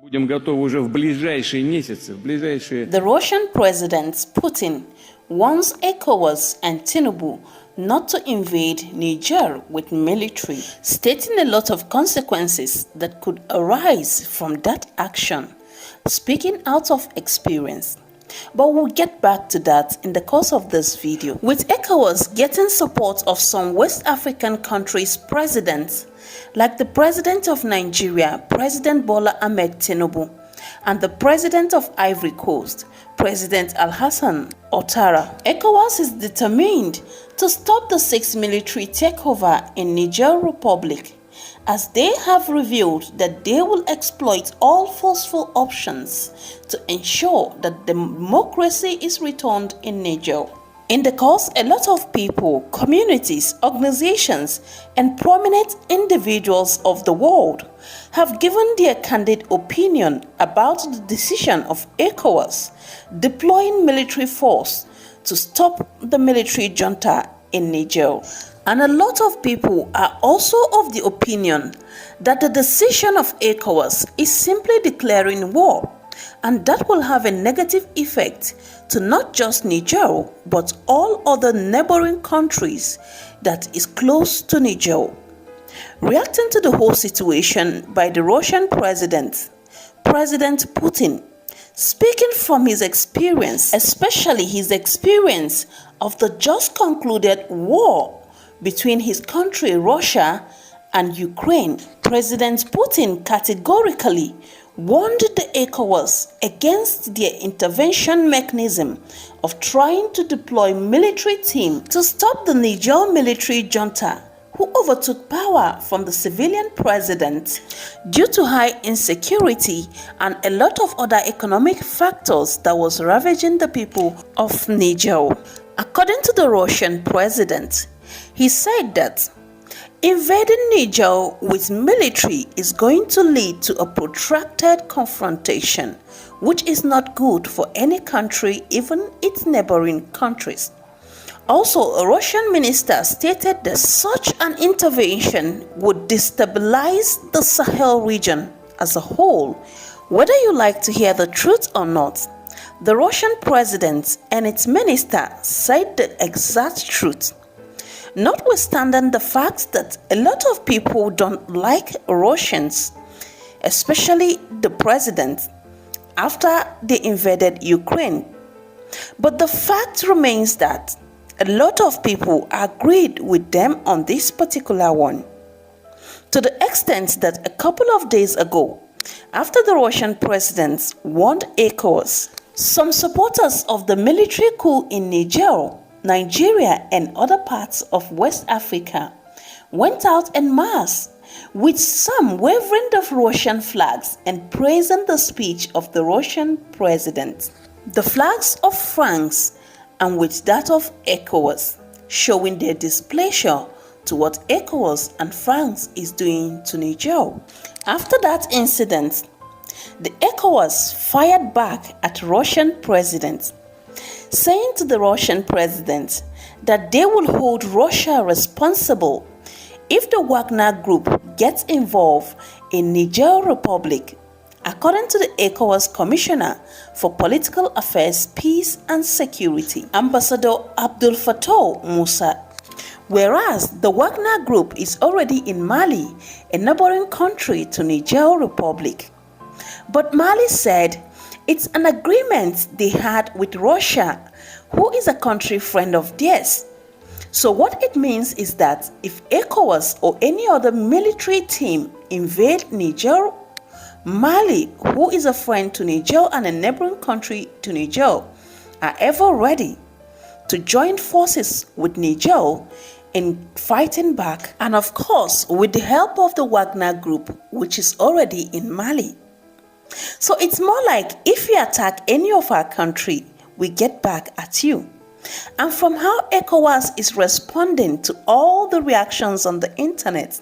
Будем готовы уже в ближайшие месяцы, The Russian President Putin warns Ecowas and Tinubu not to invade Niger with military, stating a lot of consequences that could arise from that action, speaking out of experience. But we'll get back to that in the course of this video. With ECOWAS getting support of some West African countries' presidents, like the President of Nigeria, President Bola Ahmed Tinubu, and the President of Ivory Coast, President Alassane Ouattara, ECOWAS is determined to stop the sixth military takeover in Niger Republic, as they have revealed that they will exploit all forceful options to ensure that democracy is returned in Niger. In the course, a lot of people, communities, organizations, and prominent individuals of the world have given their candid opinion about the decision of ECOWAS deploying military force to stop the military junta in Niger. And a lot of people are also of the opinion that the decision of ECOWAS is simply declaring war, and that will have a negative effect to not just Niger, but all other neighboring countries that is close to Niger. Reacting to the whole situation by the Russian President Putin, speaking from his experience, especially his experience of the just concluded war between his country, Russia, and Ukraine, President Putin categorically warned the ECOWAS against their intervention mechanism of trying to deploy military team to stop the Niger military junta, who overtook power from the civilian president due to high insecurity and a lot of other economic factors that was ravaging the people of Niger. According to the Russian president, he said that invading Niger with military is going to lead to a protracted confrontation, which is not good for any country, even its neighboring countries. Also, a Russian minister stated that such an intervention would destabilize the Sahel region as a whole. Whether you like to hear the truth or not, the Russian president and its minister said the exact truth. Notwithstanding the fact that a lot of people don't like Russians, especially the president, after they invaded Ukraine. But the fact remains that a lot of people agreed with them on this particular one, to the extent that a couple of days ago, after the Russian president warned ECOWAS, some supporters of the military coup in Nigeria, and other parts of West Africa went out en masse, with some waving the Russian flags and praising the speech of the Russian president. The flags of France and with that of ECOWAS, showing their displeasure to what ECOWAS and France is doing to Niger. After that incident, the ECOWAS fired back at Russian president, saying to the Russian president that they will hold Russia responsible if the Wagner Group gets involved in Niger Republic, according to the ECOWAS Commissioner for Political Affairs, Peace and Security, Ambassador Abdul Fattah Musa. Whereas the Wagner Group is already in Mali, a neighboring country to Niger Republic. But Mali said it's an agreement they had with Russia, who is a country friend of theirs. So what it means is that if ECOWAS or any other military team invade Niger, Mali, who is a friend to Niger and a neighboring country to Niger, are ever ready to join forces with Niger in fighting back, and of course with the help of the Wagner Group, which is already in Mali. So it's more like if you attack any of our country, we get back at you. And from how ECOWAS is responding to all the reactions on the internet,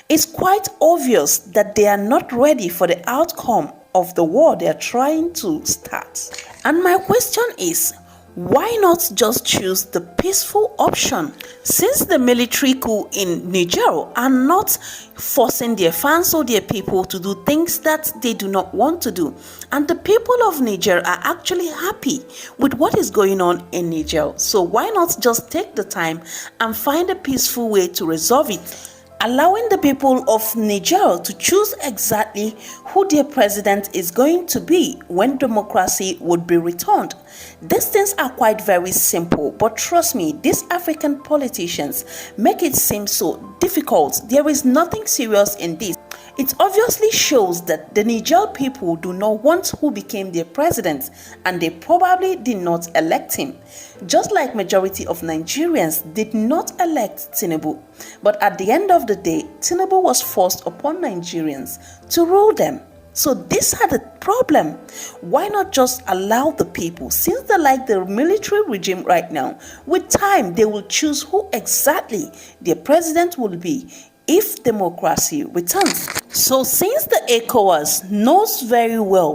it's quite obvious that they are not ready for the outcome of the war they are trying to start. And my question is, Why not just choose the peaceful option? Since the military coup in Niger are not forcing their fans or their people to do things that they do not want to do, and the people of Niger are actually happy with what is going on in Niger, so why not just take the time and find a peaceful way to resolve it, allowing the people of Niger to choose exactly who their president is going to be when democracy would be returned. These things are quite very simple, but trust me, these African politicians make it seem so difficult. There is nothing serious in this. It obviously shows that the Niger people do not want who became their president, and they probably did not elect him. Just like majority of Nigerians did not elect Tinubu. But at the end of the day, Tinubu was forced upon Nigerians to rule them. So this had a problem. Why not just allow the people, since they like the military regime right now, with time they will choose who exactly their president will be if democracy returns. So since the Ecowas knows very well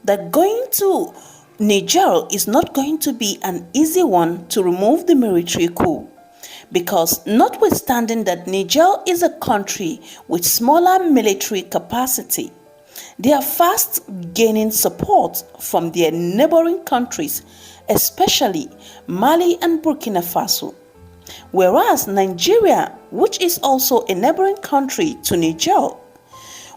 that going to Niger is not going to be an easy one to remove the military coup, because notwithstanding that Niger is a country with smaller military capacity, they are fast gaining support from their neighboring countries, especially Mali and Burkina Faso. Whereas Nigeria, which is also a neighboring country to Niger,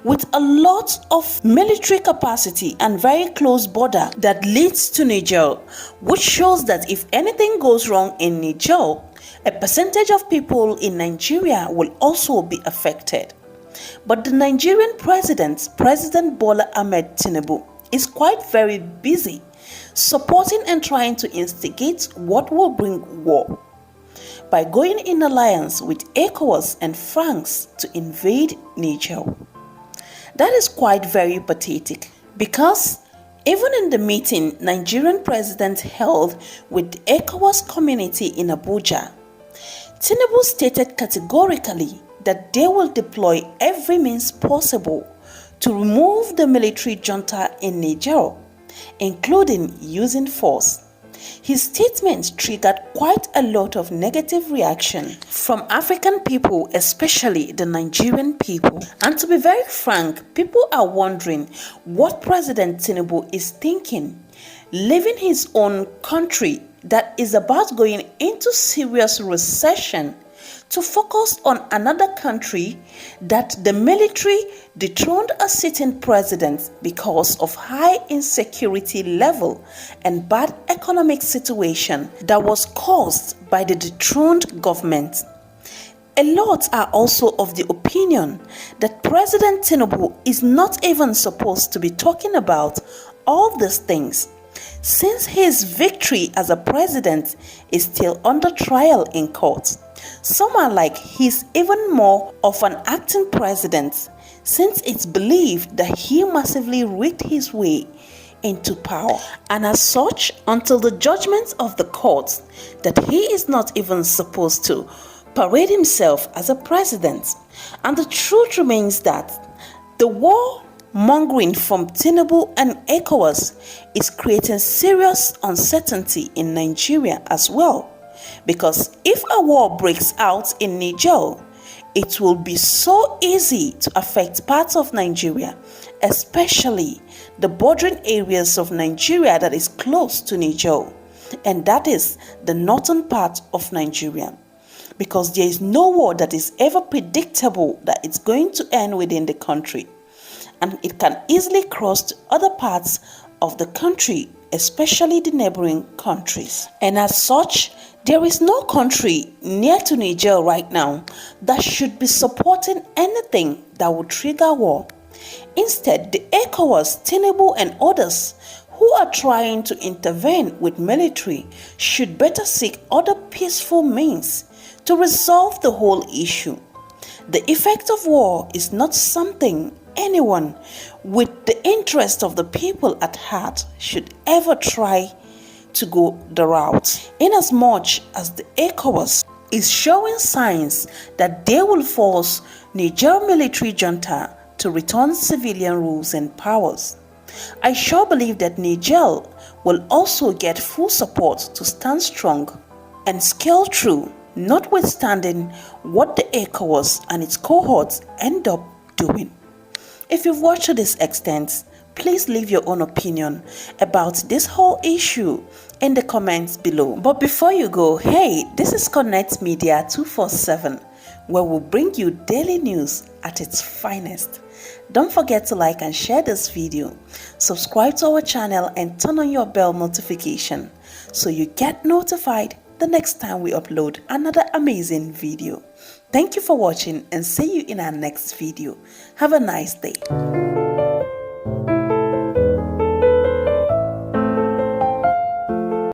with a lot of military capacity and very close border that leads to Niger, which shows that if anything goes wrong in Niger, a percentage of people in Nigeria will also be affected. But the Nigerian President Bola Ahmed Tinubu, is quite very busy supporting and trying to instigate what will bring war by going in alliance with Ecowas and France to invade Niger. That is quite very pathetic, because even in the meeting Nigerian president held with the Ecowas community in Abuja, Tinubu stated categorically that they will deploy every means possible to remove the military junta in Niger, including using force. His statement triggered quite a lot of negative reaction from African people, especially the Nigerian people. And to be very frank, people are wondering what President Tinubu is thinking, leaving his own country that is about going into serious recession to focus on another country that the military dethroned a sitting president because of high insecurity level and bad economic situation that was caused by the dethroned government. A lot are also of the opinion that President Tinubu is not even supposed to be talking about all these things, since his victory as a president is still under trial in court. Some are like he's even more of an acting president, since it's believed that he massively rigged his way into power, and as such, until the judgment of the court, that he is not even supposed to parade himself as a president. And the truth remains that the war mongering from Tinubu and Ecowas is creating serious uncertainty in Nigeria as well. Because if a war breaks out in Niger, it will be so easy to affect parts of Nigeria, especially the bordering areas of Nigeria that is close to Niger, and that is the northern part of Nigeria. Because there is no war that is ever predictable that it's going to end within the country, and it can easily cross to other parts of the country, especially the neighboring countries. And as such, there is no country near to Niger right now that should be supporting anything that would trigger war. Instead, the Ecowas, Tinubu and others who are trying to intervene with military should better seek other peaceful means to resolve the whole issue. The effect of war is not something anyone with the interest of the people at heart should ever try to go the route, inasmuch as the Ecowas is showing signs that they will force Niger military junta to return civilian rules and powers. I sure believe that Niger will also get full support to stand strong and scale through, notwithstanding what the Ecowas and its cohorts end up doing. If you've watched to this extent, please leave your own opinion about this whole issue in the comments below. But before you go, hey, this is Connect Media 247, where we'll bring you daily news at its finest. Don't forget to like and share this video, subscribe to our channel and turn on your bell notification so you get notified the next time we upload another amazing video. Thank you for watching and see you in our next video. Have a nice day.